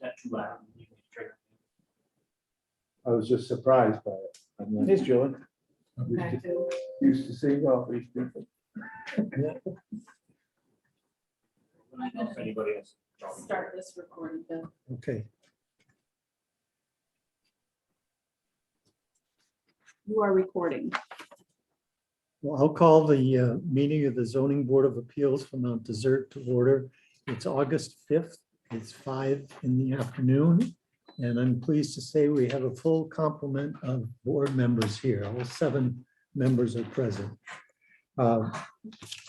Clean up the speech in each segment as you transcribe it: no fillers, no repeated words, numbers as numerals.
that too loud? I was just surprised by it. I'm not Here's Julie. used to seeing all these people. I don't know if anybody else. Start this recording, Bill. Okay. You are recording. Well, I'll call the meeting of the Zoning Board of Appeals for Mount Desert to order. It's August 5th. It's 5 in the afternoon. And I'm pleased to say we have a full complement of board members here. All 7 members are present.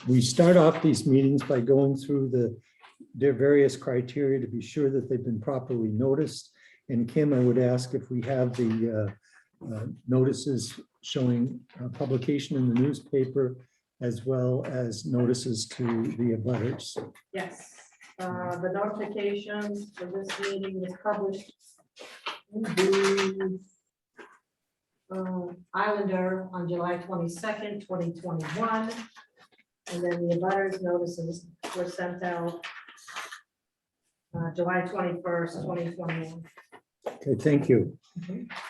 We start off these meetings by going through their various criteria to be sure that they've been properly noticed. And Kim, I would ask if we have the notices showing publication in the newspaper as well as notices to the abutters. Yes, the notifications for this meeting was published in the Islander on July 22nd, 2021. And then the abutters notices were sent out July 21st, 2021. Okay, thank you.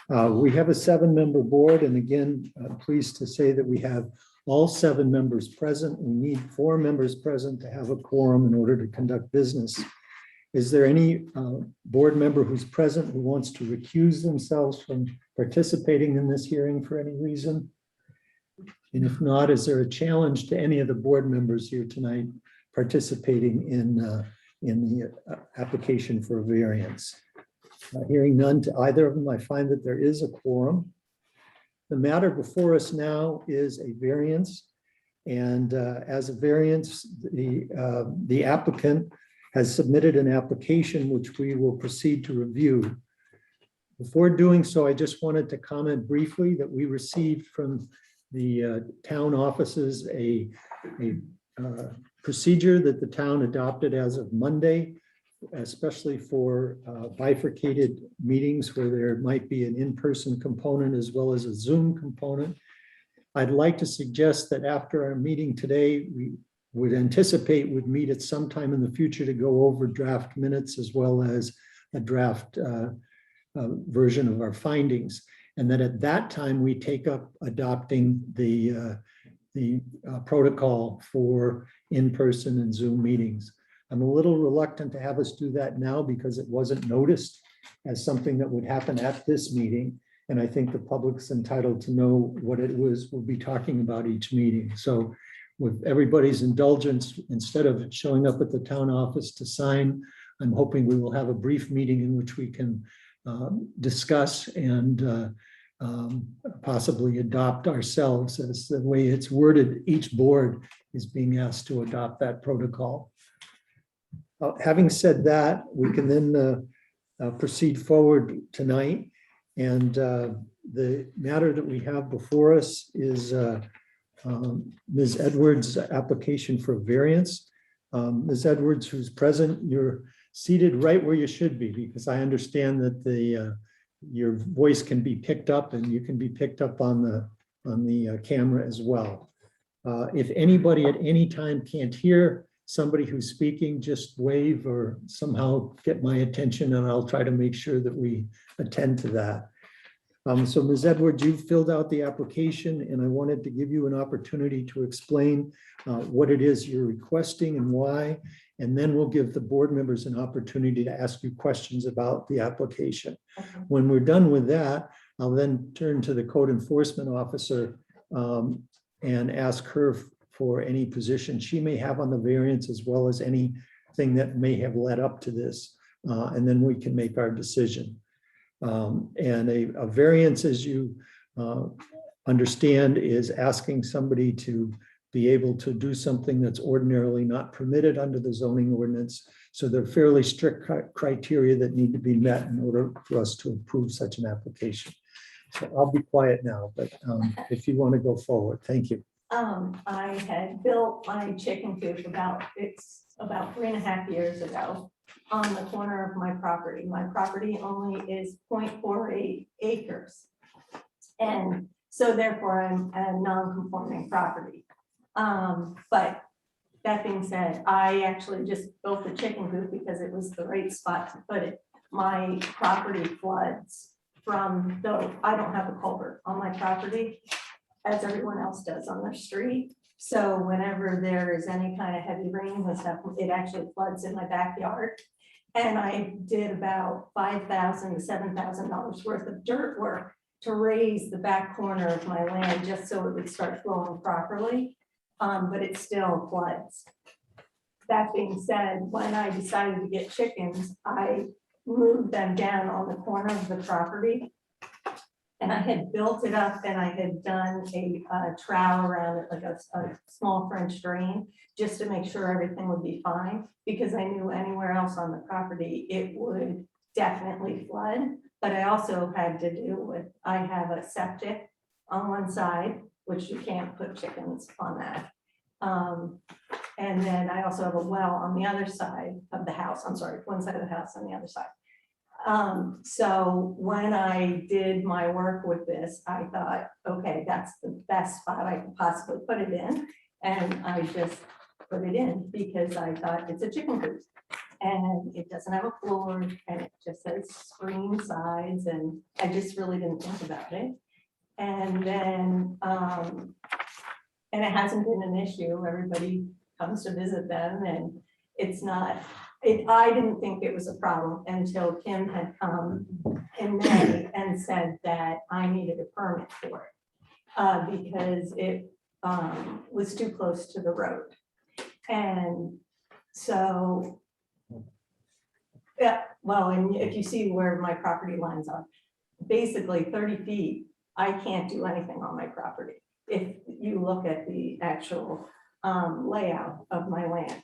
We have a 7-member board, and again, I'm pleased to say that we have all 7 members present. We need 4 members present to have a quorum in order to conduct business. Is there any board member who's present who wants to recuse themselves from participating in this hearing for any reason? And if not, is there a challenge to any of the board members here tonight participating in the application for a variance? Hearing none to either of them, I find that there is a quorum. The matter before us now is a variance. And as a variance, the applicant has submitted an application which we will proceed to review. Before doing so, I just wanted to comment briefly that we received from the town offices a procedure that the town adopted as of Monday, especially for bifurcated meetings where there might be an in-person component as well as a Zoom component. I'd like to suggest that after our meeting today, we would anticipate would meet at some time in the future to go over draft minutes as well as a draft version of our findings. And that at that time, we take up adopting the protocol for in-person and Zoom meetings. I'm a little reluctant to have us do that now because it wasn't noticed as something that would happen at this meeting. And I think the public's entitled to know what it was we'll be talking about each meeting. So with everybody's indulgence, instead of showing up at the town office to sign, I'm hoping we will have a brief meeting in which we can discuss and possibly adopt ourselves, as the way it's worded. Each board is being asked to adopt that protocol. Having said that, we can then proceed forward tonight. And the matter that we have before us is Ms. Edwards' application for variance. Ms. Edwards, who's present, you're seated right where you should be, because I understand that your voice can be picked up and you can be picked up on the camera as well. If anybody at any time can't hear somebody who's speaking, just wave or somehow get my attention and I'll try to make sure that we attend to that. So Ms. Edwards, you've filled out the application and I wanted to give you an opportunity to explain what it is you're requesting and why, and then we'll give the board members an opportunity to ask you questions about the application. Okay. When we're done with that, I'll then turn to the code enforcement officer and ask her for any position she may have on the variance, as well as anything that may have led up to this. And then we can make our decision. And a variance, as you understand, is asking somebody to be able to do something that's ordinarily not permitted under the zoning ordinance. So there are fairly strict criteria that need to be met in order for us to approve such an application. So I'll be quiet now, but if you want to go forward, thank you. I had built my chicken coop about 3.5 years ago on the corner of my property. My property only is 0.48 acres. And so therefore I'm a non-conforming property. But that being said, I actually just built the chicken coop because it was the right spot to put it. my property floods from the, I don't have a culvert on my property, as everyone else does on their street. So whenever there is any kind of heavy rain and stuff, it actually floods in my backyard. And I did about $5,000 to $7,000 worth of dirt work to raise the back corner of my land, just so it would start flowing properly. But it still floods. That being said, when I decided to get chickens, I moved them down on the corner of the property. And I had built it up and I had done a trowel around it, like a small French drain, just to make sure everything would be fine, because I knew anywhere else on the property, it would definitely flood. But I also had to do with, I have a septic on one side, which you can't put chickens on that. And then I also have a well on the other side of the house. I'm sorry, one side of the house on the other side. So when I did my work with this, I thought, okay, that's the best spot I could possibly put it in. And I just put it in because I thought it's a chicken coop. And it doesn't have a floor and it just says screen size, and I just really didn't think about it. And then, and it hasn't been an issue. Everybody comes to visit them and it's not, I didn't think it was a problem until Kim had come in May and said that I needed a permit for it because it was too close to the road. And so, yeah, well, and if you see where my property lines are, basically 30 feet, I can't do anything on my property. If you look at the actual layout of my land.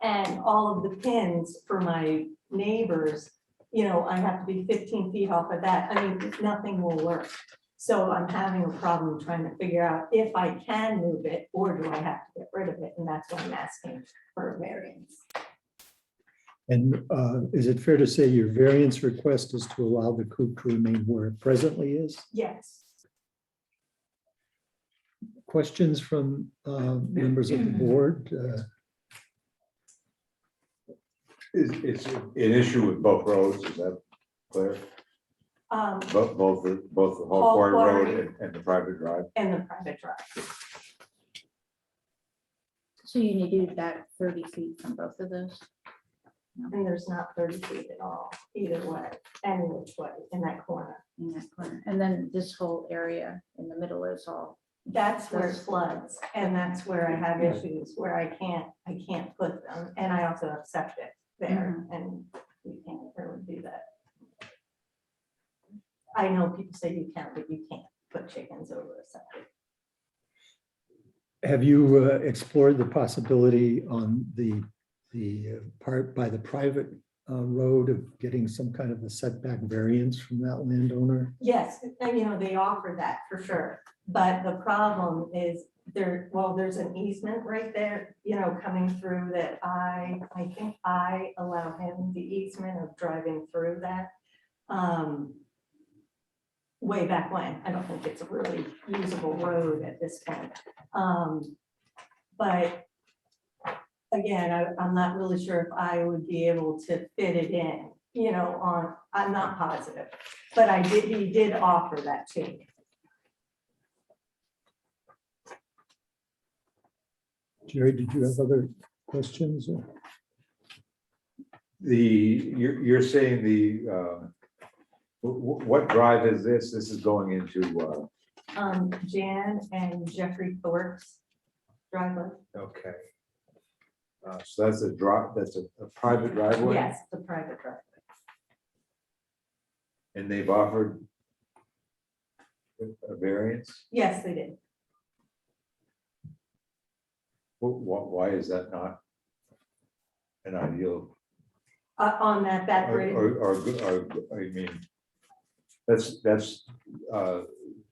And all of the pins for my neighbors, you know, I have to be 15 feet off of that. I mean, nothing will work. So I'm having a problem trying to figure out if I can move it or do I have to get rid of it? And that's why I'm asking for a variance. And is it fair to say your variance request is to allow the coop to remain where it presently is? Yes. Questions from members of the board? It's an issue with both roads, is that clear? Both the whole Quarry Road and the private drive? And the private drive. So you needed that 30 feet from both of those? And there's not 30 feet at all, either way, any which way in that corner. In that corner. And then this whole area in the middle is all. That's where it floods, and that's where I have issues where I can't put them, and I also have septic there, and you can't really do that. I know people say you can, but you can't put chickens over a septic. Have you explored the possibility on the part by the private road of getting some kind of a setback variance from that landowner? Yes, and you know, they offer that for sure, but the problem is there's an easement right there, you know, coming through that I think I allow him the easement of driving through that. Way back when, I don't think it's a really usable road at this point. But again, I'm not really sure if I would be able to fit it in, you know, I'm not positive, but he did offer that to me. Jerry, did you have other questions? You're saying what drive is this? This is going into, Jan and Jeffrey Thorpe's driveway. okay. So that's a private driveway? Yes, the private driveway. And they've offered a variance? Yes, they did. Why is that not an ideal? On that bridge. Or, I mean, that's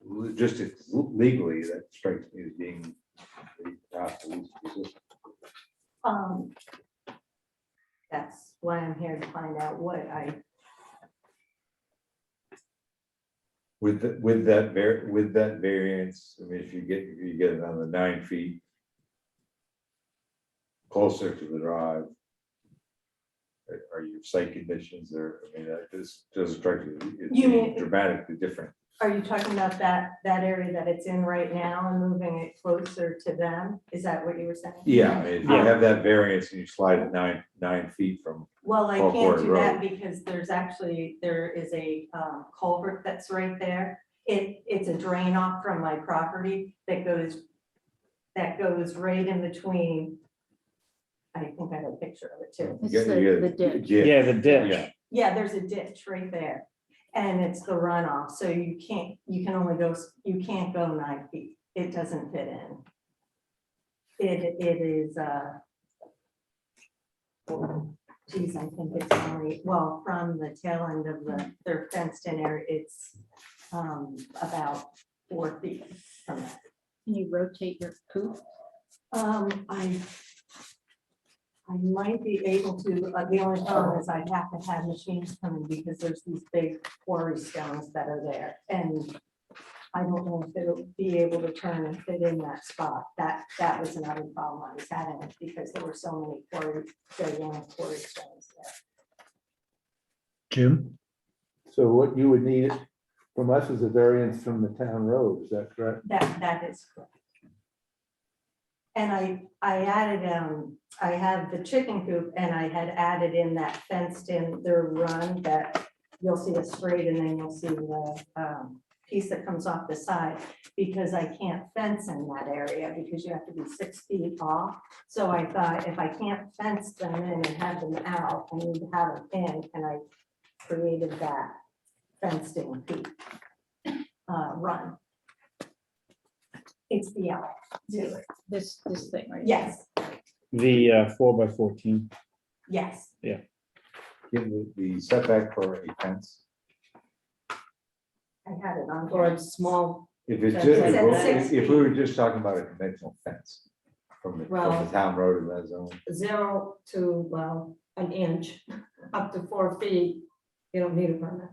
logistics, legally, that strikes me as being the path to least resistance. That's why I'm here to find out what With that variance, I mean, if you get it on the 9 feet closer to the drive, are your site conditions there? I mean, this does strike you, You mean- it's dramatically different. Are you talking about that area that it's in right now and moving it closer to them? Is that what you were saying? Yeah, I mean, if you have that variance and you slide it 9 feet from, Well, I Paul can't Quarry do that Road. because there is a culvert that's right there. It's a drain off from my property that goes right in between. I think I have a picture of it too. It's you the get- ditch. Yeah, the ditch. Yeah. Yeah, there's a ditch right there. And it's the runoff, so you can't go 9 feet. It doesn't fit in. It is, geez, I think it's only, well, from the tail end of their fenced in area, it's about 4 feet from that. Can you rotate your coop? I might be able to, the only problem is I'd have to have machines coming because there's these big quarry stones that are there. And I don't know if it'll be able to turn and fit in that spot. That was another problem I was having because there were so many gigantic quarry stones there. Jim? So what you would need from us is a variance from the town road, is that correct? That is correct. And I added, I have the chicken coop and I had added in that fenced in their run that you'll see a straight and then you'll see the piece that comes off the side because I can't fence in that area because you have to be 6 feet off. So I thought if I can't fence them in and have them out, I need to have them in, and I created that fenced in coop run. It's the L. This thing right? Yes, The 4x14. yes. give the setback for a fence. I had it on. Or here. a small, If it's It just, said 6 if we were just talking about a conventional fence from the Well- town road in that zone. 0 to, well, an inch, up to 4 feet, you don't need a permit.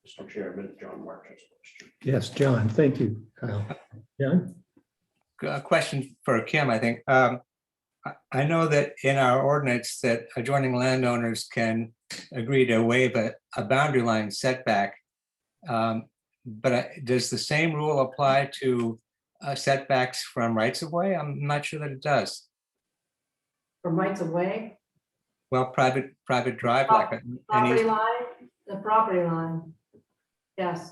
Mr. Chairman, John Mark has a question. Yes, John, thank you, Kyle. John? A question for Kim, I think. I know that in our ordinance that adjoining landowners can agree to waive a boundary line setback. But does the same rule apply to setbacks from rights of way? I'm not sure that it does. From rights of way, Well, private drive, like property any, line, the property line. Yes.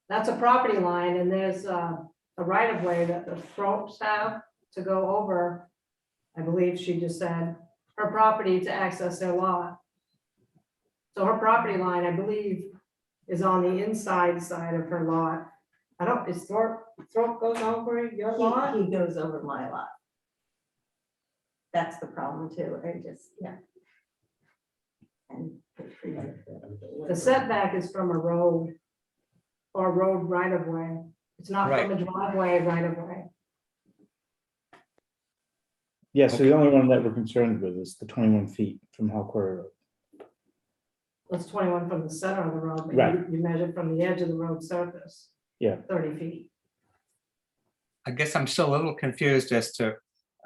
That's a property line and there's a right of way that the folks have to go over. I believe she just said her property to access their lot. So her property line, I believe, is on the inside side of her lot. I don't, is Thorpe goes over your lot? He goes over my lot. That's the problem too. I just, yeah. And The setback is from a road or road right of way. It's not from a driveway right of way. Yeah, so the only one that we're concerned with is the 21 feet from Hall Quarry Road. It's 21 from the center of the road. but Right. You measure from the edge of the road surface. Yeah. 30 feet. I guess I'm still a little confused as to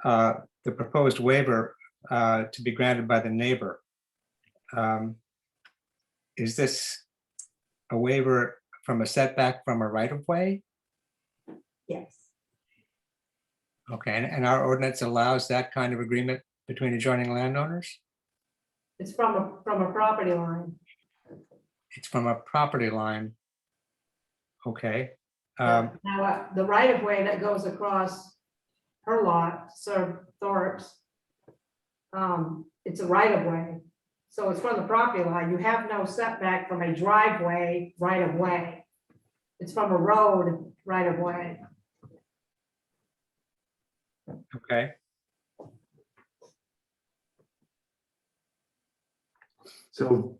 the proposed waiver to be granted by the neighbor. Is this a waiver from a setback from a right of way? yes, Okay, and our ordinance allows that kind of agreement between adjoining landowners? It's from a property line. It's from a property line. Okay. Now, the right of way that goes across her lot, Sir Thorpe's, it's a right of way. So it's from the property line. You have no setback from a driveway right of way. It's from a road right of way. Okay, So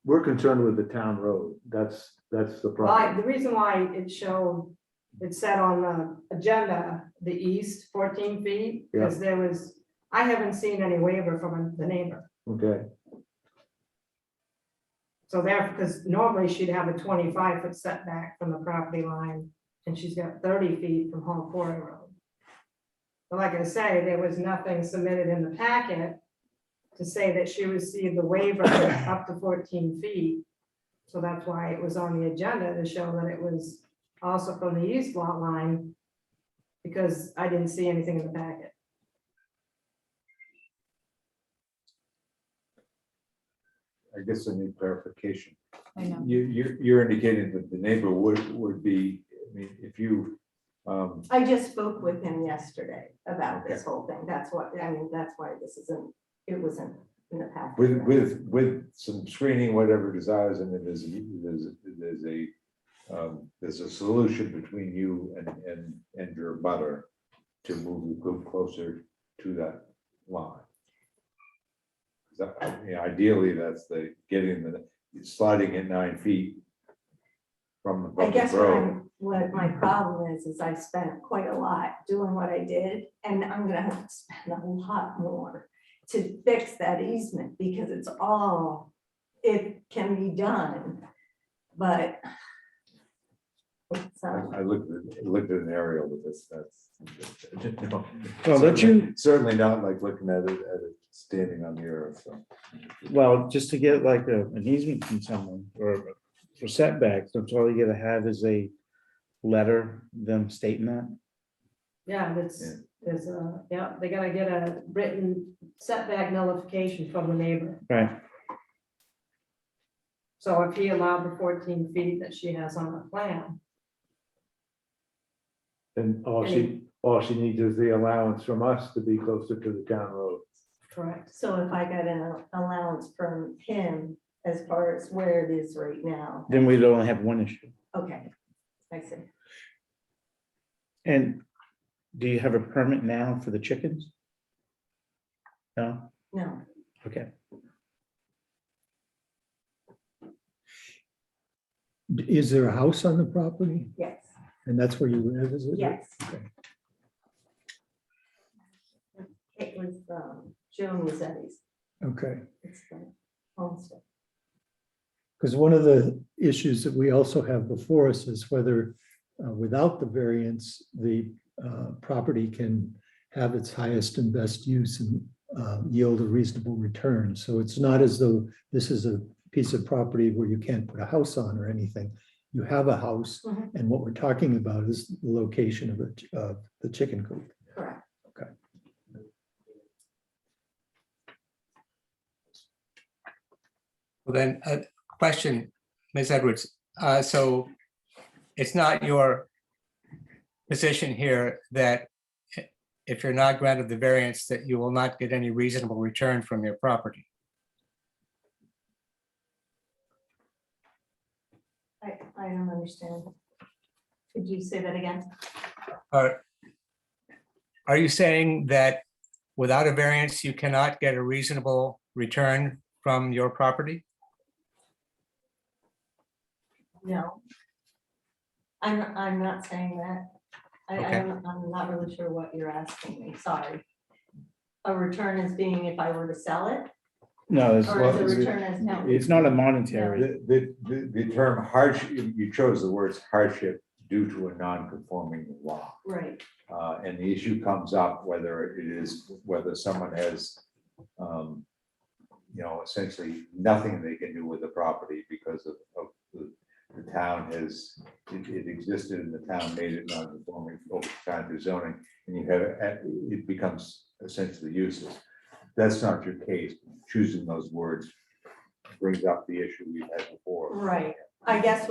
we're concerned with the town road, that's the Why, problem. the reason why it showed, it said on the agenda, the east 14 feet, because there was, I haven't seen any waiver from the neighbor. Okay, So there, because normally she'd have a 25-foot setback from the property line and she's got 30 feet from Hall Quarry Road. But like I say, there was nothing submitted in the packet to say that she received the waiver up to 14 feet. So that's why it was on the agenda, to show that it was also from the east lot line, because I didn't see anything in the packet. I guess I need clarification. I know. You're indicating that the neighbor would be, I mean, if you, I just spoke with him yesterday about this whole thing. That's what, I mean, that's why this isn't, it wasn't in the packet. with some screening, whatever desires, and there's a solution between you and your butter to move closer to that line. I mean, ideally, that's sliding it 9 feet from the I public guess road. what my problem is I spent quite a lot doing what I did, and I'm gonna have to spend a lot more to fix that easement, because it's all, it can be done, but. So, I looked at an aerial with this, that's. Well, don't you- Certainly not like looking at it standing on the earth, so. Well, just to get like an easement from someone or for setbacks, that's all you gotta have is a letter, them stating that. Yeah, there's a, yeah, they gotta get a written setback notification from the neighbor. Right. So if he allowed the 14 feet that she has on her plan, And all she needs is the allowance from us to be closer to the town road. correct? so if I got an allowance from him as far as where it is right now, Then we'd only have one issue. okay, I see. And do you have a permit now for the chickens? No? No, Okay. Is there a house on the property? yes, And that's where you live, is it? yes. Okay. It was Joe Mazzetti's, Okay. it's the homestead. Because one of the issues that we also have before us is whether without the variance, the property can have its highest and best use and yield a reasonable return. So it's not as though this is a piece of property where you can't put a house on or anything. You have a house, Mhm. and what we're talking about is the location of the chicken coop. Correct. Okay. Well, then, a question, Ms. Edwards. So it's not your position here that if you're not granted the variance, that you will not get any reasonable return from your property? I don't understand. Could you say that again? Are you saying that without a variance, you cannot get a reasonable return from your property? No. I'm not saying that. Okay. I'm not really sure what you're asking me, sorry. A return as being if I were to sell it, No, it's, or is a return as no? it's not a monetary. The term hardship, you chose the words hardship due to a non-conforming law. Right, And the issue comes up whether someone has, essentially nothing they can do with the property because of the town has, it existed and the town made it non-conforming over time through zoning, and you have, it becomes essentially useless. That's not your case. Choosing those words brings up the issue we've had before. right. I guess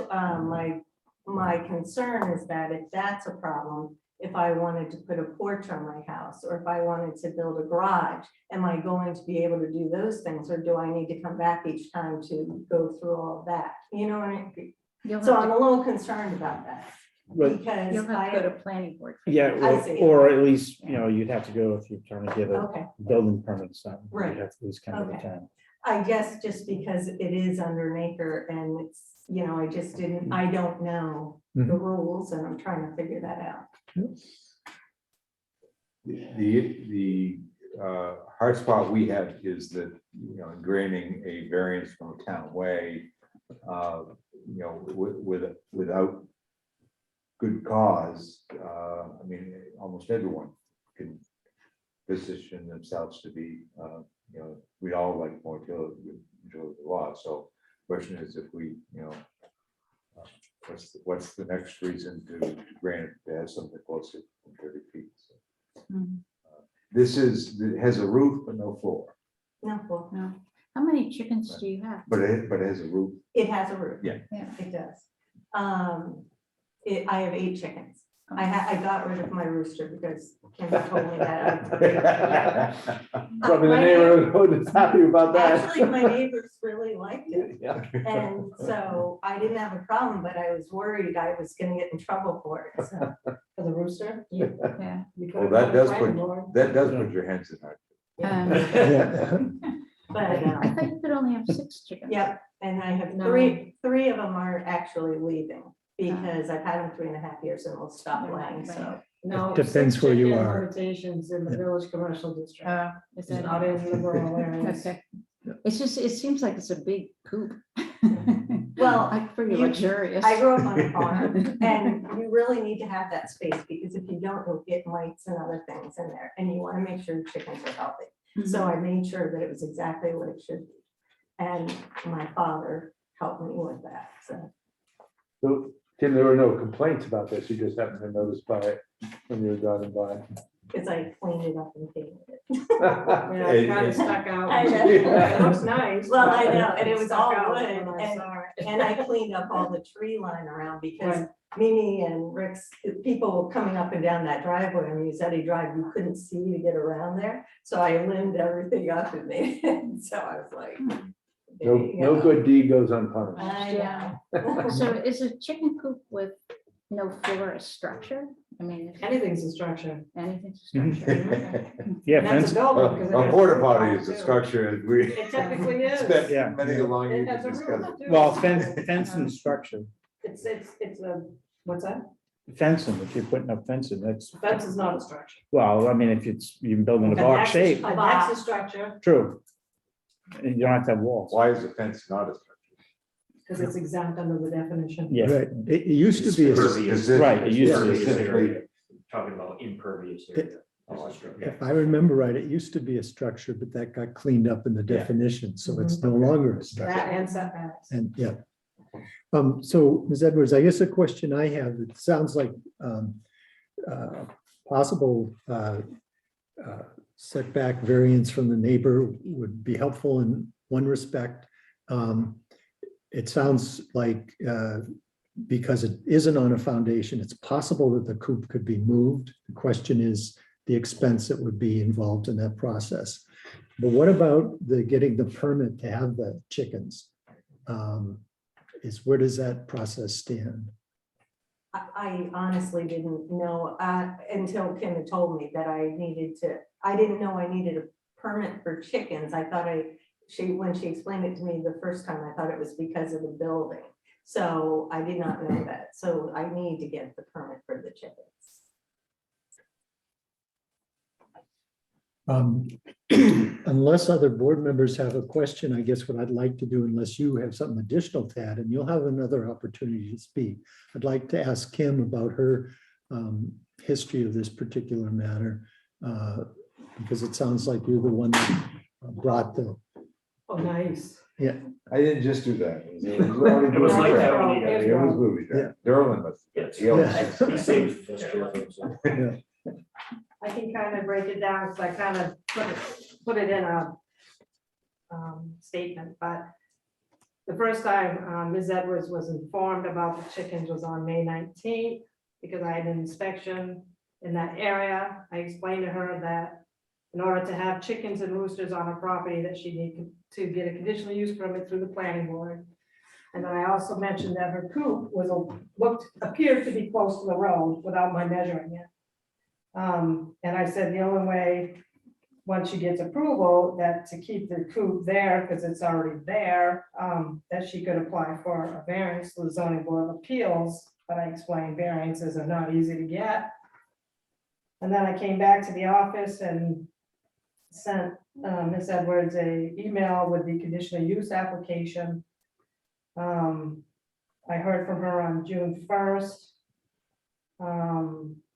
my concern is that if that's a problem, if I wanted to put a porch on my house, or if I wanted to build a garage, am I going to be able to do those things, or do I need to come back each time to go through all of that? You know what I mean? You'll So have I'm to, a little concerned about that, But because you'll have to go to I, planning board. yeah, I see. or at least, you'd have to go if you're trying to get a okay. building permit or something. Right. You'd have to lose kind of the Okay. time. I guess just because it is under an acre and it's, I just didn't, I don't know the Mhm. rules and I'm trying to figure that out. The hard spot we have is that, granting a variance from a town way, without good cause, I mean, almost everyone can position themselves to be, you know, we all like more enjoy the law, so question is if we, you know, what's the next reason to grant to have something closer than 30 feet? So, Mhm. this it has a roof but no floor, No, well, No. How many chickens do you have? but it has a roof. it has a roof. Yeah. Yeah. It does. I have 8 chickens. I got rid of my rooster because Kim told me that. Probably the My neighborhood is happy about that. Actually, my neighbors really liked it. Yeah. And so I didn't have a problem, but I was worried I was gonna get in trouble for it. So For the rooster. Yeah. You Well, could've that put a does planning put, board. that does put your hands in hard. Um, But, I thought you could only have 6 chickens. yep, and I have No. three of them are actually leaving because I've had them 3.5 years and will stop Right, laying, so. right. No. Depends 6 where you chicken are. Limitations in the village commercial district. Is It's that? not in the rural areas. Okay. It's just, it seems like it's a big coop. Well, Like pretty you- luxurious. I grew up on a farm and you really need to have that space because if you don't, you'll get mites and other things in there and you want to make sure chickens are healthy. So I made sure that it was exactly what it should be. And my father helped me with that, so. So, Tim, there were no complaints about this, you just happened to notice by it when you were driving by. Because I cleaned it up and painted it. Yeah, it kind of stuck out. I know. It looks nice. Well, but I know, and it was stuck all out wood, when I and- saw it. And I cleaned up all the tree line around because Right. Mimi and Rick's, people were coming up and down that driveway on Musetti Drive, you couldn't see to get around there. So I limbed everything up and made it, so I was like. there No, you no go. good deed goes unpunished. I know. So is a chicken coop with no floor a structure? I mean, if Anything's a structure. anything's a structure. Yeah, And that's fence, a building. 'cause it A has porta roof potty on is a too. structure, we It technically is. spent Yeah. many a long It evening has a discussing. roof too. well, fence and structure, It's a, what's that? fencing, if you're putting up fencing, that's, Fence is not a structure. well, I mean, if it's, you're building a A box deck's shape, A deck's a structure true. And you don't have to have walls. Why is a fence not a structure? because it's exempt under the definition. Yeah, Right, it used to be, a- Specific- Right, it used to be. specifically- Talking about impervious area. if I remember right, it used to be a structure, but that got cleaned up in the Yeah. definition, so it's no longer a That structure. and setbacks. And, yeah. So, Ms. Edwards, I guess a question I have, it sounds like possible setback variance from the neighbor would be helpful in one respect. It sounds like because it isn't on a foundation, it's possible that the coop could be moved. The question is the expense that would be involved in that process. But what about the getting the permit to have the chickens? Where does that process stand? I honestly didn't know until Kim had told me that I didn't know I needed a permit for chickens. I thought when she explained it to me the first time, I thought it was because of the building. So I did not know that. So I need to get the permit for the chickens. Unless other board members have a question, I guess what I'd like to do, unless you have something additional to add, and you'll have another opportunity to speak. I'd like to ask Kim about her history of this particular matter, because it sounds like you're the one that brought the, Oh, nice. yeah, I didn't just do that. It was like that when you got It was movie Yeah. that. Derlin was. Yes. he always- Yeah. He saved this chair for himself. yeah. I can kind of break it down, because I kind of put it in a statement, but the first time Ms. Edwards was informed about the chickens was on May 19th, because I had an inspection in that area. I explained to her that in order to have chickens and roosters on her property, that she needed to get a conditional use permit through the planning board. And then I also mentioned that her coop appeared to be close to the road without my measuring it. And I said the only way, once she gets approval, that to keep the coop there, because it's already there, that she could apply for a variance to the zoning board of appeals. But I explained variances are not easy to get. And then I came back to the office and sent Ms. Edwards an email with the conditional use application. I heard from her on June 1st.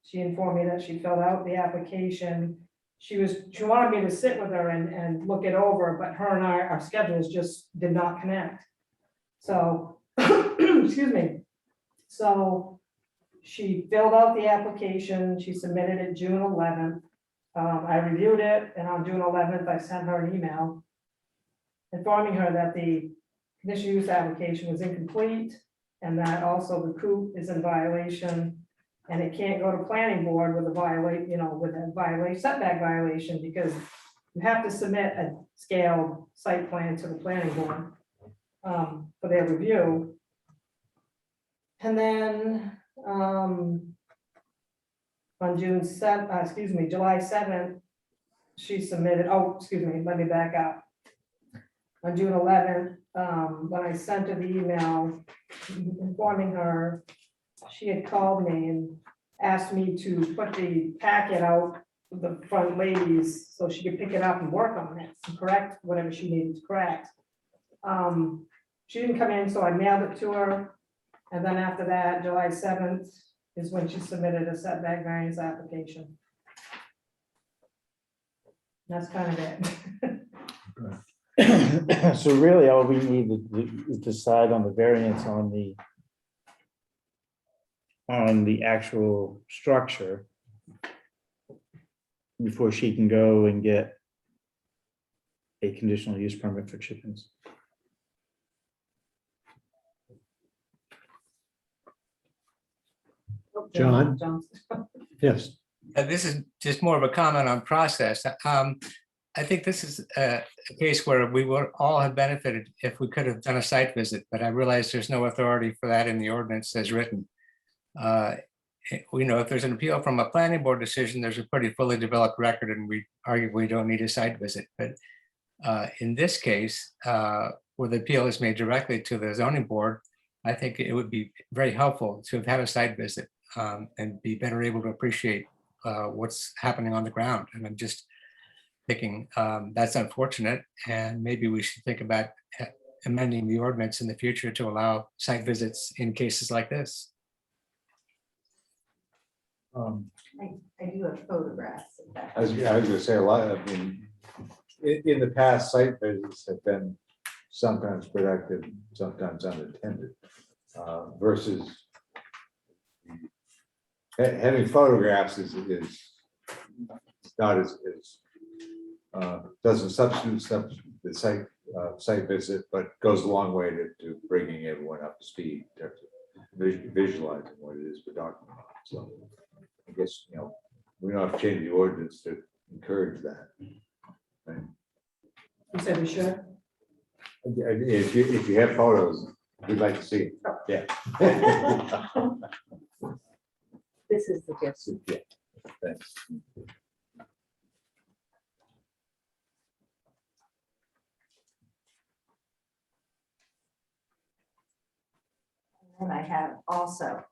She informed me that she filled out the application. She wanted me to sit with her and look it over, but her and our schedules just did not connect. So, excuse me. So she filled out the application, she submitted it June 11th. I reviewed it, and on June 11th, I sent her an email informing her that the conditional use application was incomplete, and that also the COOP is in violation, and it can't go to planning board with a setback violation, because you have to submit a scaled site plan to the planning board for their review. And then on July 7th, she submitted, let me back up. On June 11th, when I sent her the email informing her, she had called me and asked me to put the packet out with the front ladies so she could pick it up and work on it, and correct whatever she needed to correct. She didn't come in, so I mailed it to her. And then after that, July 7th is when she submitted a setback variance application. That's kind of it. So really, all we need is decide on the variance on the actual structure before she can go and get a conditional use permit for chickens. John? Yes. This is just more of a comment on process. I think this is a case where we would all have benefited if we could have done a site visit, but I realize there's no authority for that in the ordinance as written. We know if there's an appeal from a planning board decision, there's a pretty fully developed record, and we arguably don't need a site visit. But in this case, where the appeal is made directly to the zoning board, I think it would be very helpful to have had a site visit and be better able to appreciate what's happening on the ground. And I'm just thinking that's unfortunate, and maybe we should think about amending the ordinance in the future to allow site visits in cases like this. I do have photographs of that. I was gonna say a lot, in the past, site visits have been sometimes productive, sometimes unintended, versus having photographs is not as doesn't substitute the site visit, but goes a long way to bringing everyone up to speed, in terms of visualizing what it is we're talking about. So I guess, we don't have to change the ordinance to encourage that. Right? You said we should? If you have photos, we'd like to see it. Yeah. This is the gift. Yeah. Thanks. And I have also,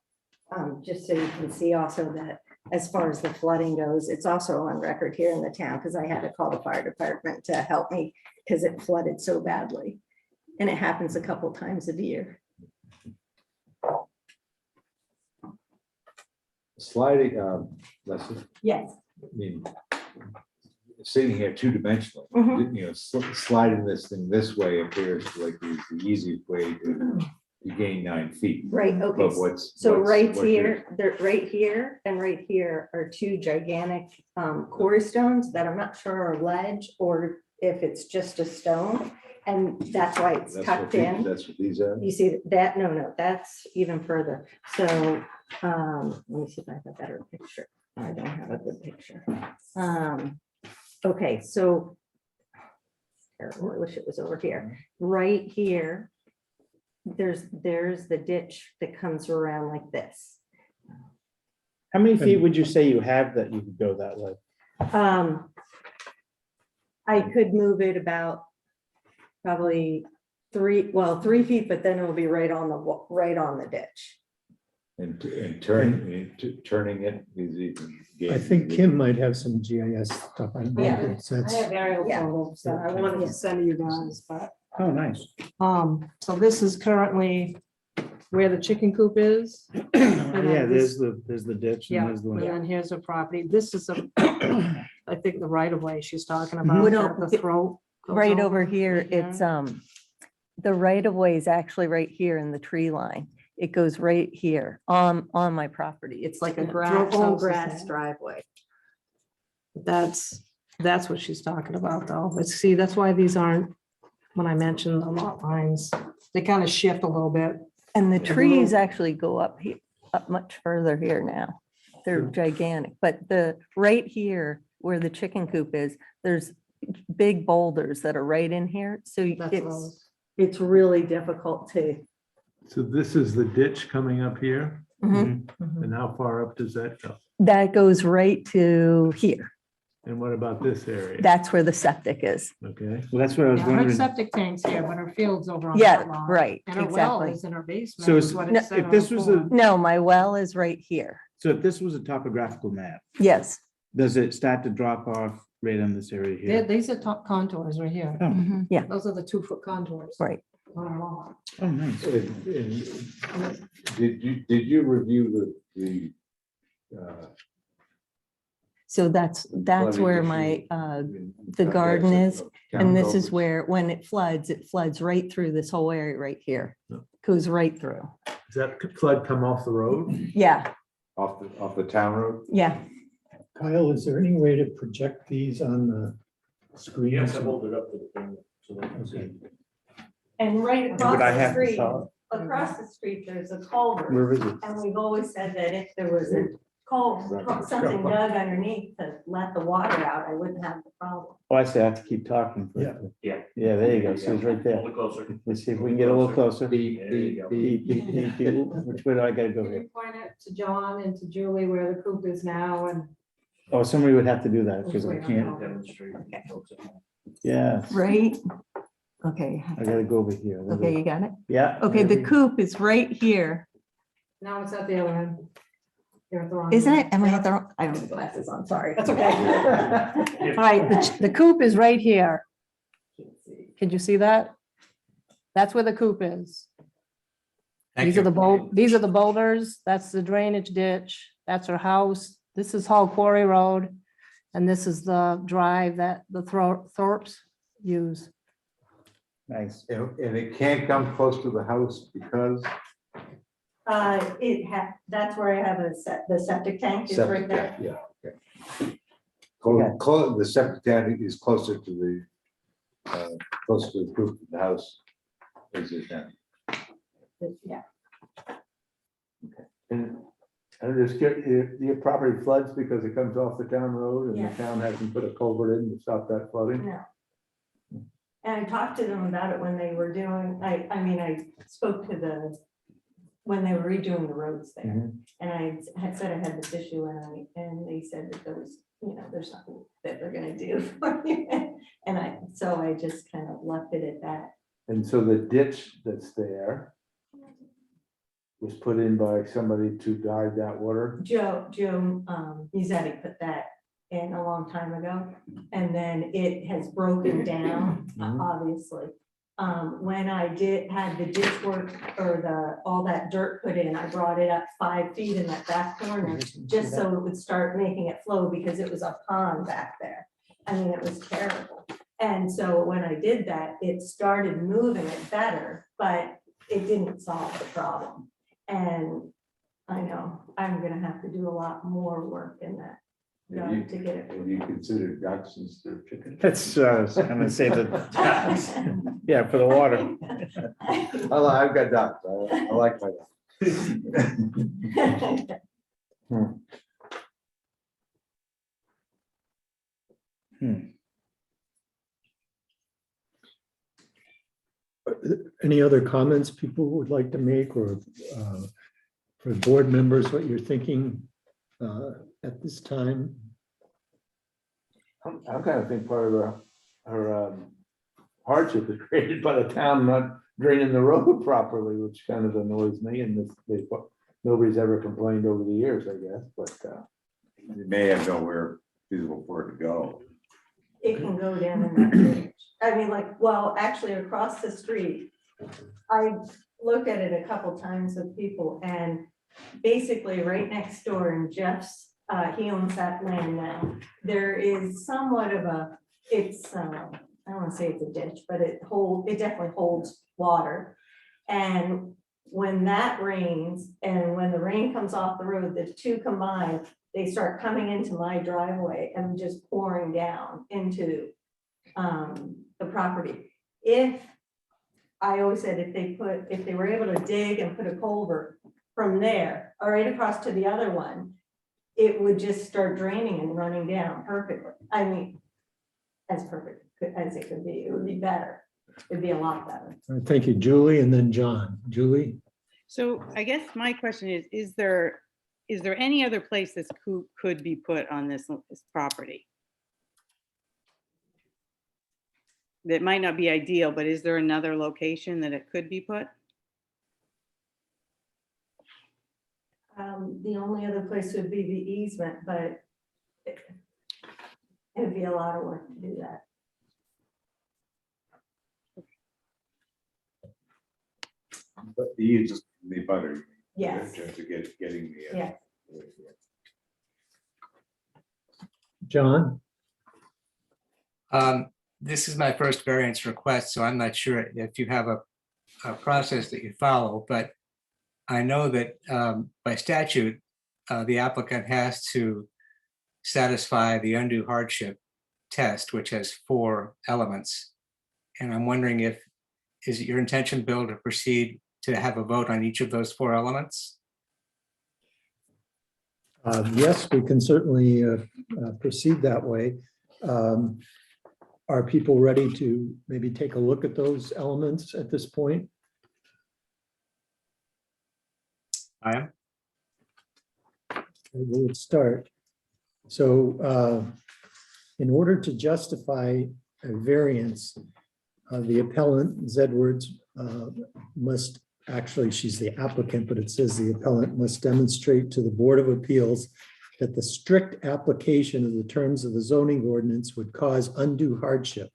just so you can see also that as far as the flooding goes, it's also on record here in the town, because I had to call the fire department to help me because it flooded so badly. And it happens a couple times a year. Sliding, Leslie, Yes. I mean, sitting here two-dimensional, Mhm. sliding this thing this way appears like the easiest way to gain 9 feet. Right, okay. But what's So right what's your- here, right here and right here are two gigantic quarry stones that I'm not sure are ledge or if it's just a stone. And that's why it's that's tucked what in. That's what these are. You see that? No, that's even further. So let me see if I have a better picture. I don't have a good picture. Okay, so terrible. I wish it was over here. Right here, there's the ditch that comes around like this. How many feet would you say you have that you could go that way? I could move it about probably 3 feet, but then it'll be right on the ditch. And turning it is even. I think Kim might have some GIS stuff. I don't know if it's- I have aerial Yeah. photos that I wanted to send you guys, but, Oh, nice. so this is currently where the chicken coop is. Yeah, there's the ditch. And Yeah, there's the and one. then here's her property. This is I think the right of way she's talking Mm-hmm. about. We that don't- The throat. goes Right over here, right there. it's, the right of way is actually right here in the tree line. It goes right here on my property. It's like a Yeah, grass, throw all houses grass there. driveway. That's what she's talking about though. But see, that's why these aren't, when I mentioned the lot lines, they kind of shift a little bit. And the trees actually go up here, up much further here now. They're gigantic, but the, right here where the chicken coop is, there's big boulders that are right in here. So That's what I was- it's really difficult to. So this is the ditch coming up here, Mhm. and how far up does that go? That goes right to here. And what about this area? That's where the septic is. Okay, Well, that's what I was Yeah, her wondering. septic tank's here, but her field's over on Yeah, that lot. right, And her well exactly. is in her basement. So is it's- what no, it said if on this the was form. No, my well is right here. So if this was a topographical map, Yes. does it start to drop off right on this area There- here? These are top contours right here. Oh, Yeah, Those are the 2-foot contours. right. on our lot. oh, nice. Did you review the So that's flooding where issue my, in the garden context is, of town and this is culverts? where, when it floods right through this whole area right here. Yeah. Goes right through. does that flood come off the road? Yeah, Off the town road? yeah. Kyle, is there any way to project these on the screen? Yes, I hold it up to the thing so they can see. And right Would across I the have to street, saw it? across the street, there's a culvert. Where is it? And we've always said that if there was a something dug underneath to let the water out, I wouldn't have the problem. Oh, I see, I have to keep talking. Yeah. Yeah. Yeah, there you go. See, it's right A there. little closer. Let's see if we can get a little closer. There you go. Beep, beep, beep, beep. Which way do I gotta go Can here? you point it to John and to Julie where the coop is now and Oh, somebody would have to do that because I Wait, can't, Demonstrate. yeah, Right? Okay, I gotta go over here. okay, you got it? Yeah. Okay, the there we- coop is right here, now it's at the other end? You're at the wrong isn't end. it? Am I at the wrong? I don't have glasses on, sorry. That's okay. All right, the coop is right here. Can you see that? That's where the coop is. Thank These are you. these are the boulders, that's the drainage ditch, that's her house, this is Hall Quarry Road. And this is the drive that the Thorpes use. Nice. And it can't come close to the house because That's where I have the septic tank is right septic there. tank, yeah. Okay. The septic tank is closer to the roof of the house. Is it now? Yeah, And I'm just curious, your property floods because it comes off the town road and Yeah. the town hasn't put a culvert in to stop that flooding? no. And I talked to them about it when they were doing, I mean, I spoke to when they were redoing the roads there. Mhm. And I had said I had this issue and they said that there's nothing that they're gonna do for you. And so I just kind of left it at that. And so the ditch that's there was put in by somebody to guide that water? Joe Musetti put that in a long time ago, and then it has broken down, Mhm. obviously. When I had the ditch work or all that dirt put in, I brought it up 5 feet in that back corner, just so it would start making it flow, because it was a pond back there. I mean, it was terrible. And so when I did that, it started moving it better, but it didn't solve the problem. And I know I'm gonna have to do a lot more work in that Have you- to get it. have you considered ducks instead of chickens? That's, I was gonna say that, yeah, for the water. I've got ducks. I like my ducks. Hmm. Any other comments people would like to make, or for board members, what you're thinking at this time? I'm kind of think part of her hardship is created by the town not draining the road properly, which kind of annoys me, and nobody's ever complained over the years, I guess, but They may have nowhere feasible for it to go. It can go down in that ditch. I mean, actually across the street, looked at it a couple times with people, and basically right next door in Jeff's, he owns that land now. There is somewhat of a, it's, I don't wanna say it's a ditch, but it definitely holds water. And when that rains and when the rain comes off the road, the two combined, they start coming into my driveway and just pouring down into the property. I always said if they were able to dig and put a culvert from there, or right across to the other one, it would just start draining and running down perfectly. I mean, as perfect as it could be, it would be better. It'd be a lot better. All right, thank you, Julie, and then John. Julie? So I guess my question is there any other place this could be put on this property? That might not be ideal, but is there another location that it could be put? The only other place would be the easement, but it'd be a lot of work to do that. But the butter. Yes. In terms of getting the. Yeah. John? This is my first variance request, so I'm not sure if you have a process that you follow, but I know that by statute, the applicant has to satisfy the undue hardship test, which has 4 elements. And I'm wondering is it your intention, Bill, to proceed to have a vote on each of those 4 elements? Yes, we can certainly proceed that way. Are people ready to maybe take a look at those elements at this point? I am. We'll start. So in order to justify a variance, the appellant, Zedwards, must, actually, she's the applicant, but it says the appellant must demonstrate to the Board of Appeals that the strict application of the terms of the zoning ordinance would cause undue hardship.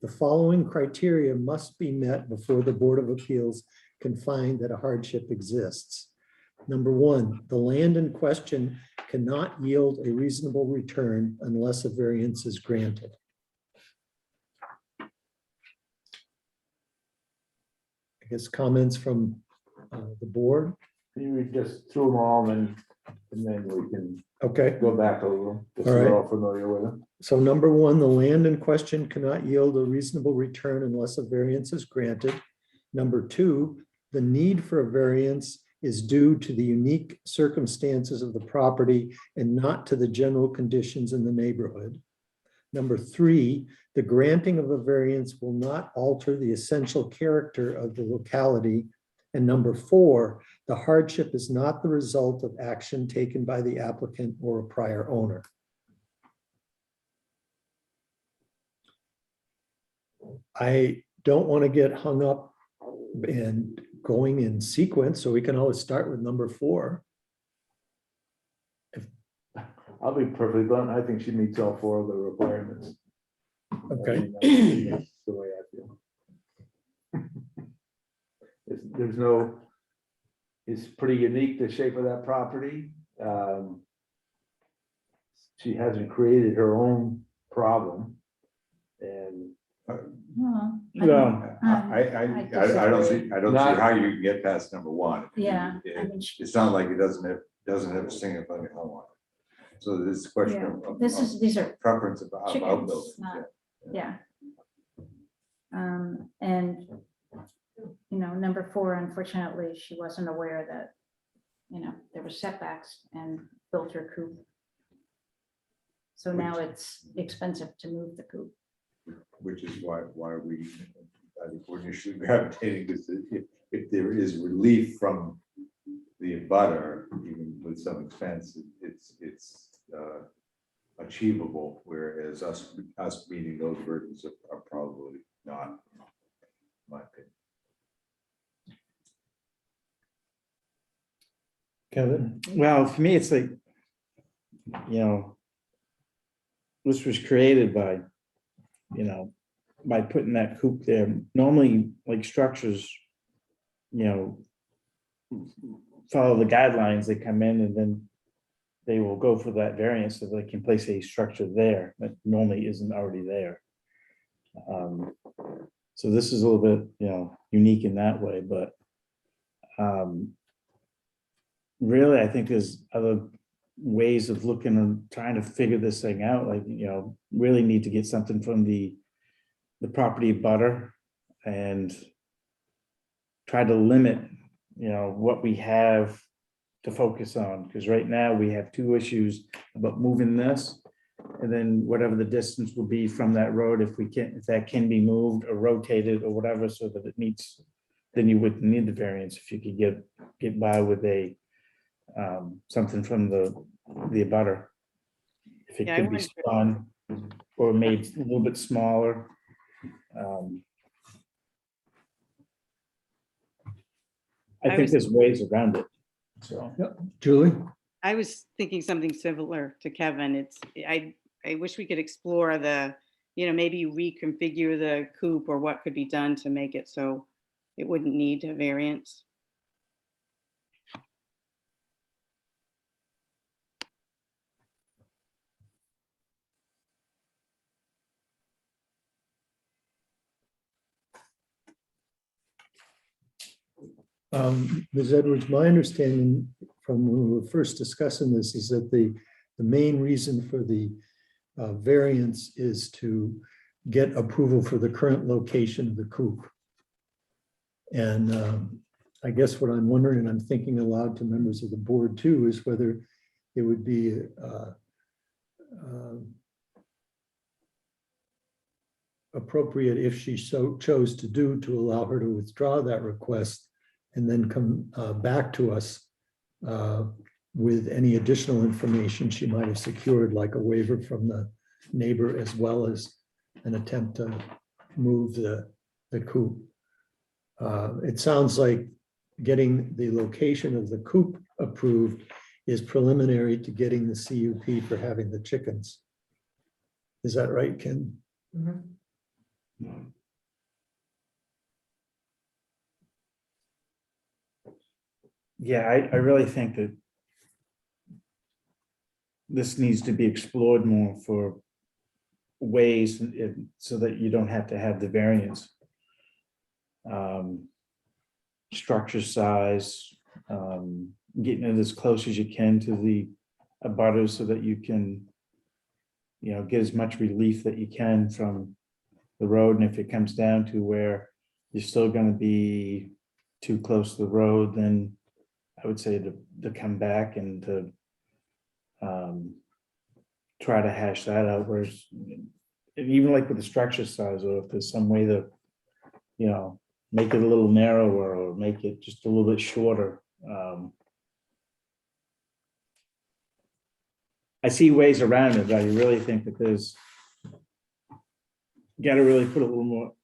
The following criteria must be met before the Board of Appeals can find that a hardship exists. Number 1, the land in question cannot yield a reasonable return unless a variance is granted. I guess comments from the board. Can you read just through them all and then we can Okay. go back over them, just All so right. we're all familiar with them. So number 1, the land in question cannot yield a reasonable return unless a variance is granted. Number 2, the need for a variance is due to the unique circumstances of the property and not to the general conditions in the neighborhood. Number 3, the granting of a variance will not alter the essential character of the locality. And number 4, the hardship is not the result of action taken by the applicant or a prior owner. I don't want to get hung up in going in sequence, so we can always start with number 4. I'll be perfectly blunt. I think she meets all 4 of the requirements. Okay. That's the way I feel. There's no, it's pretty unique, the shape of that property. She hasn't created her own problem. And Well, No, I don't see how you can get past number 1. Yeah, I It- mean, It's not like it doesn't have a single family home on it. So this is a question yeah, of. these are Preference of chickens, outbuildings. not- yeah. And, number 4, unfortunately, she wasn't aware that, there were setbacks and built her coop. So now it's expensive to move the coop. Which is why we, I think we're initially gravitating, because if there is relief from the abutter, even with some expense, it's achievable, whereas us meeting those burdens are probably not, in my opinion. Kevin? well, for me, it's like, this was created by, by putting that coop there. Normally, like structures you know, follow the guidelines, they come in and then they will go for that variance so they can place a structure there that normally isn't already there. So this is a little bit, you know, unique in that way, but really, I think there's other ways of looking and trying to figure this thing out, like, you know, really need to get something from the property butter and try to limit, you know, what we have to focus on, because right now we have two issues about moving this, and then whatever the distance will be from that road, if that can be moved or rotated or whatever, so that it meets, then you wouldn't need the variance if you could get by with a something from the abutter. If it Yeah, I could be wonder- spun or made a little bit smaller. I I think was- there's ways around it, so. Julie? I was thinking something similar to Kevin. I wish we could explore maybe reconfigure the coop or what could be done to make it so it wouldn't need a variance. Ms. Edwards, my understanding from when we were first discussing this is that the main reason for the variance is to get approval for the current location of the coop. And I guess what I'm wondering, and I'm thinking aloud to members of the board too, is whether it would be appropriate if she so chose to allow her to withdraw that request and then come back to us with any additional information she might have secured, like a waiver from the neighbor, as well as an attempt to move the coop. It sounds like getting the location of the coop approved is preliminary to getting the CUP for having the chickens. Is that right, Ken? Yeah, I really think that this needs to be explored more for ways so that you don't have to have the variance. Structure size, getting it as close as you can to the abutters so that you can, you know, get as much relief that you can from the road. And if it comes down to where you're still going to be too close to the road, then I would say to come back and to try to hash that out. Whereas, even like with the structure size, or if there's some way to, you know, make it a little narrower or make it just a little bit shorter. I see ways around it, but I really think that there's, you got to really put a little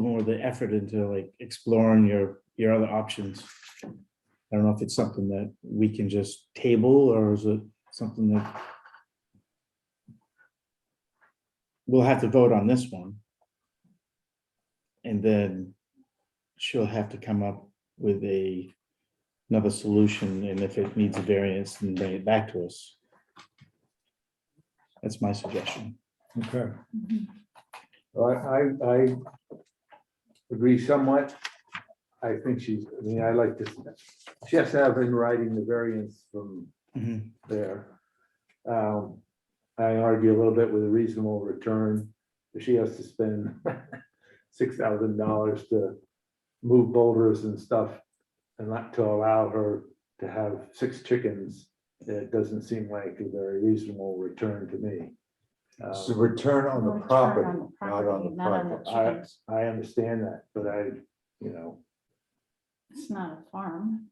more of the effort into like exploring your other options. I don't know if it's something that we can just table, or is it something that we'll have to vote on this one. And then she'll have to come up with another solution, and if it needs a variance, then bring it back to us. That's my suggestion. Okay. I agree somewhat. I think I like this. She has to have in writing the variance from Mhm. there. I argue a little bit with a reasonable return. If she has to spend $6,000 to move boulders and stuff and not to allow her to have 6 chickens, it doesn't seem like a very reasonable return to me. It's a return on the Return property, on the not on the property, not on the project. chickens. I understand that, but It's not a farm.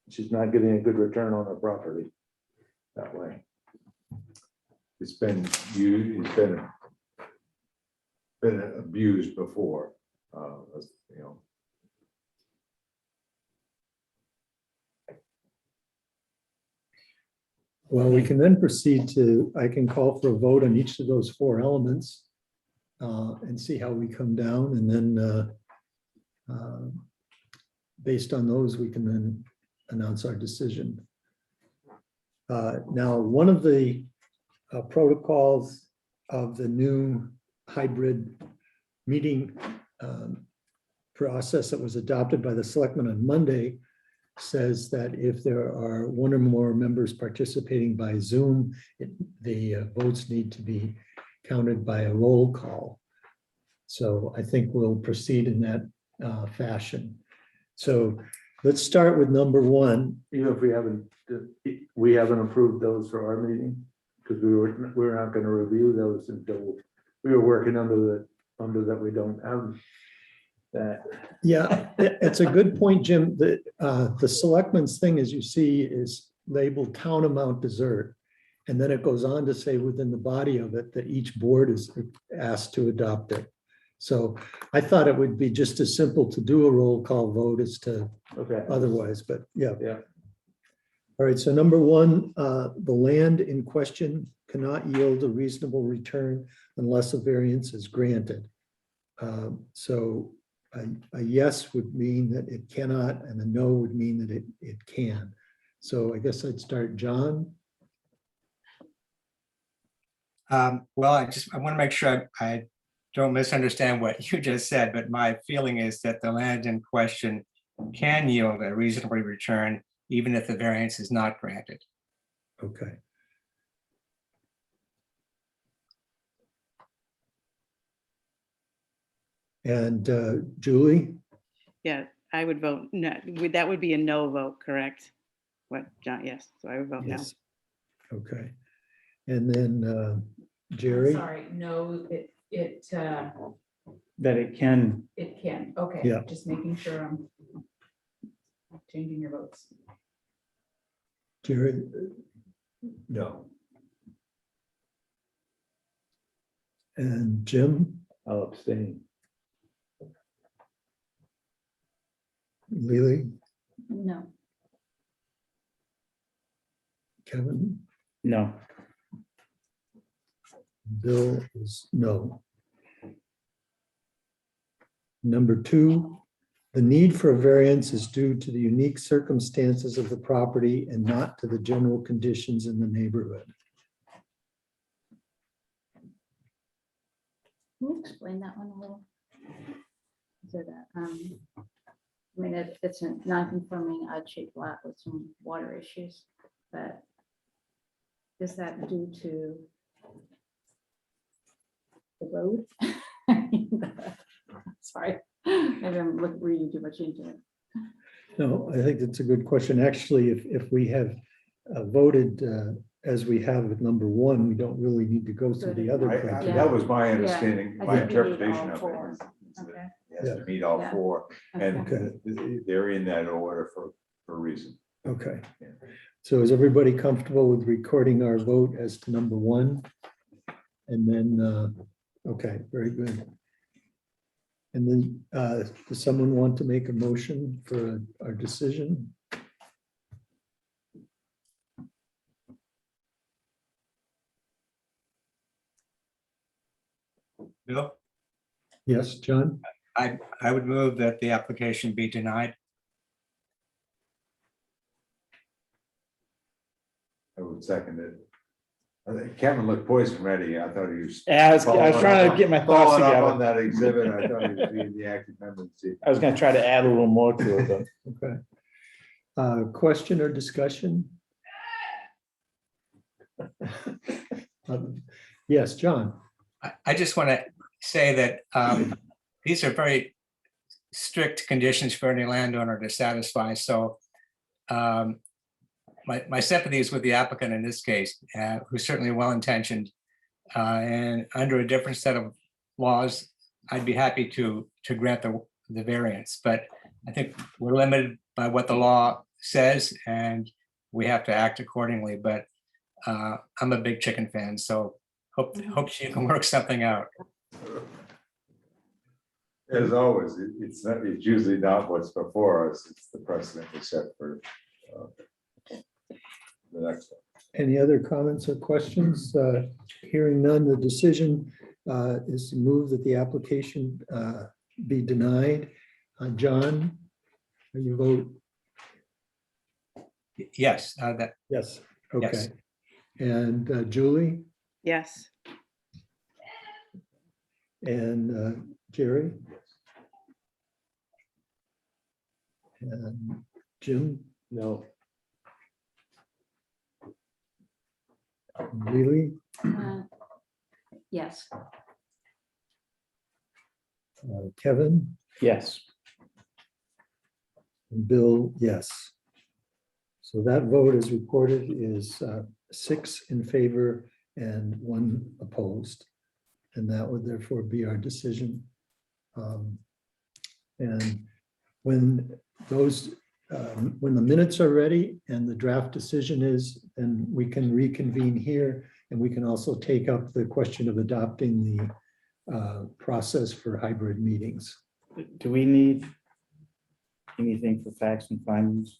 she's not getting a good return on her property that way. It's been used, been abused before, you know. Well, we can then proceed to, I can call for a vote on each of those 4 elements and see how we come down, and then Based on those, we can then announce our decision. Now, one of the protocols of the new hybrid meeting process that was adopted by the selectmen on Monday says that if there are one or more members participating by Zoom, the votes need to be counted by a roll call. So I think we'll proceed in that fashion. So let's start with number one. Even if we haven't approved those for our meeting, because we're not gonna review those until we were working under that we don't have that. Yeah, it's a good point, Jim. The selectmen's thing, as you see, is labeled town amount dessert. And then it goes on to say within the body of it that each board is asked to adopt it. So I thought it would be just as simple to do a roll call vote as to Okay. otherwise, but yeah. Yeah. All right, so number one, the land in question cannot yield a reasonable return unless a variance is granted. So a yes would mean that it cannot, and a no would mean that it can. So I guess I'd start, John. Well, I want to make sure I don't misunderstand what you just said, but my feeling is that the land in question can yield a reasonable return, even if the variance is not granted. Okay. And Julie? Yeah, I would vote no. That would be a no vote, correct? What, John? Yes, so I would vote no. Yes. Okay. And then Jerry? Sorry, no, That it can, it can, okay. Yeah. Just making sure I'm changing your votes. Jerry? No. And Jim? I'll abstain. Lily? No. Kevin? no, Bill is no. Number two, the need for a variance is due to the unique circumstances of the property and not to the general conditions in the neighborhood. Can you explain that one a little? So that, I mean, it's a non-conforming odd-shaped lot with some water issues, but is that due to the road? Sorry, maybe I'm reading too much into it. No, I think that's a good question. Actually, if we have voted as we have with number one, we don't really need to go through the other. criteria. That was my understanding, I my think we need interpretation all of four. it. is that Okay. It has to meet all Yeah. four, and Okay. they're in that order for a reason. Okay. Yeah. So is everybody comfortable with recording our vote as to number one? And then, okay, very good. And then, does someone want to make a motion for our decision? Bill, Yes, John? I would move that the application be denied. I would second it. I think Kevin looked poised and ready. I thought he was. I was trying to get my thoughts Following up on together. that exhibit, I thought he was being the active member. of the city. I was gonna try to add a little more to it, but Okay. Question or discussion? Yes, John? I just want to say that these are very strict conditions for any landowner to satisfy. So my sympathy is with the applicant in this case, who's certainly well-intentioned. And under a different set of laws, I'd be happy to grant the variance. But I think we're limited by what the law says, and we have to act accordingly. But I'm a big chicken fan, so hope you can work something out. As always, it's usually not what's before us, it's the precedent we set for the next one. Any other comments or questions? Hearing none, the decision is to move that the application be denied. John, are you vote? Yes, that, Yes. Okay. Yes. And Julie Yes, and Jerry? And Jim, No, Lily, Yes, Kevin, Yes. and Bill, yes. So that vote is recorded is 6 in favor and 1 opposed. And that would therefore be our decision. And when those, when the minutes are ready and the draft decision is, then we can reconvene here. And we can also take up the question of adopting the process for hybrid meetings. Do we need anything for facts and findings?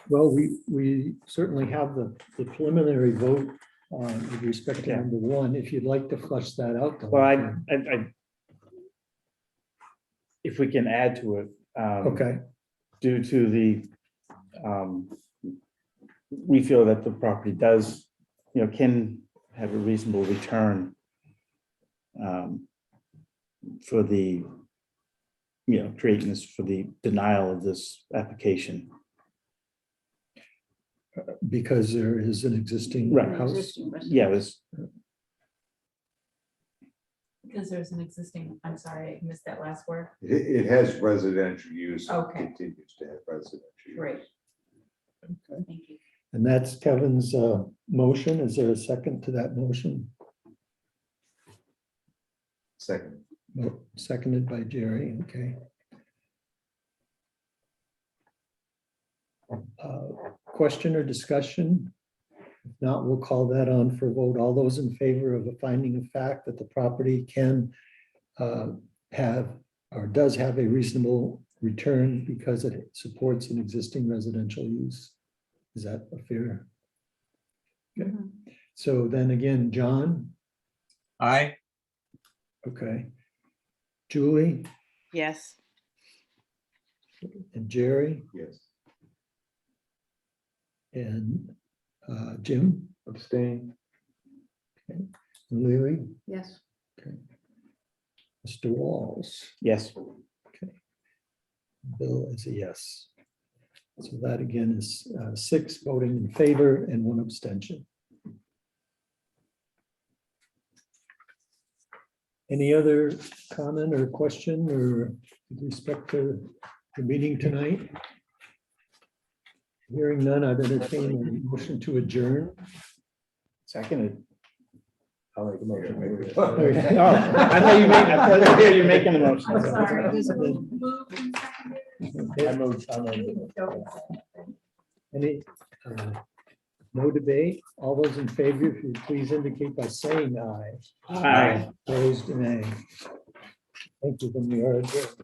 Well, we certainly have the preliminary vote with respect to Yeah. number 1, if you'd like to flush that out. though. Well, I if we can add to it. Okay, Due to the, we feel that the property does, can have a reasonable return for the, creating this, for the denial of this application. because there is an existing Right. house. existing residence. Yeah, it was, Because there's an existing, I'm sorry, I missed that last word. It has residential use. and Okay. Continues to have residential. use. Great. Thank you. And that's Kevin's motion. Is there a second to that motion? Second. No, seconded by Jerry, okay. Question or discussion? If not, we'll call that on for vote. All those in favor of the finding of fact that the property can have or does have a reasonable return because it supports an existing residential use. Is that a fair? Okay. Mhm. So then again, John, aye, okay. Julie yes, and Jerry Yes. and Jim abstain. and Lily, Yes, Mr. Walls. yes. Bill is a yes. So that again is 6 voting in favor and 1 abstention. Any other comment or question or with respect to the meeting tonight? Hearing none, I've entertained a motion to adjourn. Seconded. I'll make a motion. Oh, I thought you were making the motion. I'm sorry. There's a Then- move and seconded. I moved. Any, no debate? All those in favor, if you please indicate by saying aye. Aye. Opposed, nay. Thank you, then we are adjourned.